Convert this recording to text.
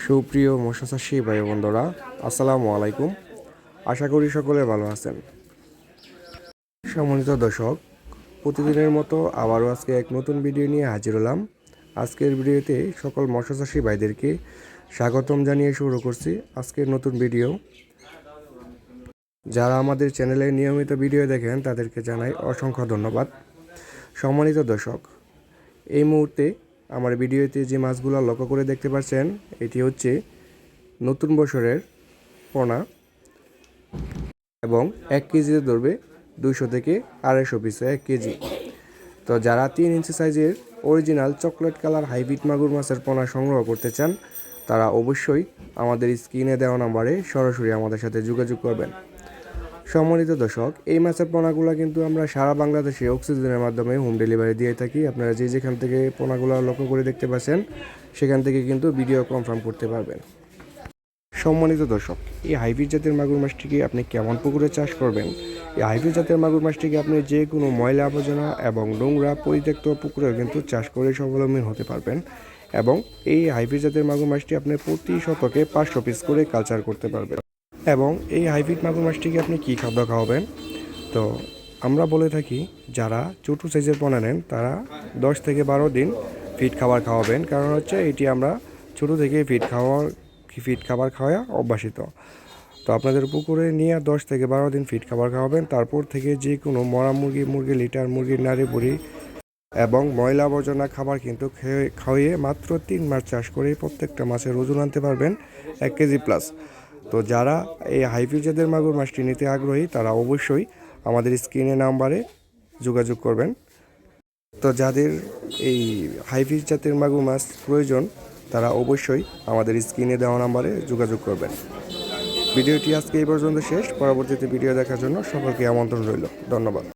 সুপ্রিয় মৎস্য চাষী ভাই বন্ধুরা, আসসালামু আলাইকুম। আশা করি সকলে ভালো আছেন। সম্মানিত দর্শক, প্রতিদিনের মতো আবারও আজকে এক নতুন ভিডিও নিয়ে হাজির হলাম। আজকের ভিডিওতে সকল মৎস্য চাষী ভাইদেরকে স্বাগতম জানিয়ে শুরু করছি আজকের নতুন ভিডিও। যারা আমাদের চ্যানেলে নিয়মিত ভিডিও দেখেন তাদেরকে জানাই অসংখ্য ধন্যবাদ। সম্মানিত দর্শক, এই মুহূর্তে আমার ভিডিওতে যে মাছগুলো লক্ষ্য করে দেখতে পাচ্ছেন, এটি হচ্ছে নতুন বছরের পোনা এবং 1 কেজিতে ধরবে 200 থেকে 250 পিস 1 কেজি। তো যারা 3 ইঞ্চি সাইজের অরিজিনাল চকলেট কালার হাইব্রিড মাগুর মাছের পোনা সংগ্রহ করতে চান, তারা অবশ্যই আমাদের স্ক্রিনে দেওয়া নাম্বারে সরাসরি আমাদের সাথে যোগাযোগ করবেন। সম্মানিত দর্শক, এই মাছের পোনাগুলো কিন্তু আমরা সারা বাংলাদেশে অক্সিজেনের মাধ্যমে হোম ডেলিভারি দিয়ে থাকি। আপনারা যেখান থেকে পোনাগুলো লক্ষ্য করে দেখতে পাচ্ছেন, সেখান থেকে কিন্তু ভিডিও কনফার্ম করতে পারবেন। সম্মানিত দর্শক, এই হাইব্রিড জাতের মাগুর মাছটিকে আপনি কেমন পুকুরে চাষ করবেন? এই হাইব্রিড জাতের মাগুর মাছটিকে আপনি যে কোনো ময়লা আবর্জনা এবং নোংরা পরিত্যক্ত পুকুরেও কিন্তু চাষ করে স্বাবলম্বী হতে পারবেন। এবং এই হাইব্রিড জাতের মাগুর মাছটি আপনি প্রতি শতকে 500 পিস করে কালচার করতে পারবেন। এবং এই হাইব্রিড মাগুর মাছটিকে আপনি কী খাদ্য খাওয়াবেন? তো আমরা বলে থাকি, যারা ছোটো সাইজের পোনা নেন তারা 10 থেকে 12 দিন ফিড খাবার খাওয়াবেন। কারণ হচ্ছে এটি আমরা ছোটো থেকে ফিড খাবার খাওয়া অভ্যাসিত। তো আপনাদের পুকুরে নিয়ে 10 থেকে 12 দিন ফিড খাবার খাওয়াবেন। তারপর থেকে যে কোনো মরা মুরগি লিটার, মুরগির নাড়ি বুড়ি এবং ময়লা আবর্জনা খাবার কিন্তু খাওয়িয়ে মাত্র 3 মাস চাষ করে প্রত্যেকটা মাছের ওজন আনতে পারবেন 1 কেজি প্লাস। তো যারা এই হাইব্রিড জাতের মাগুর মাছটি নিতে আগ্রহী, তারা অবশ্যই আমাদের স্ক্রিনে নাম্বারে যোগাযোগ করবেন। তো যাদের এই হাইব্রিড জাতের মাগুর মাছ প্রয়োজন, তারা অবশ্যই আমাদের স্ক্রিনে দেওয়া নাম্বারে যোগাযোগ করবেন। ভিডিওটি আজকে এই পর্যন্ত শেষ। পরবর্তীতে ভিডিও দেখার জন্য সকলকে আমন্ত্রণ রইল। ধন্যবাদ।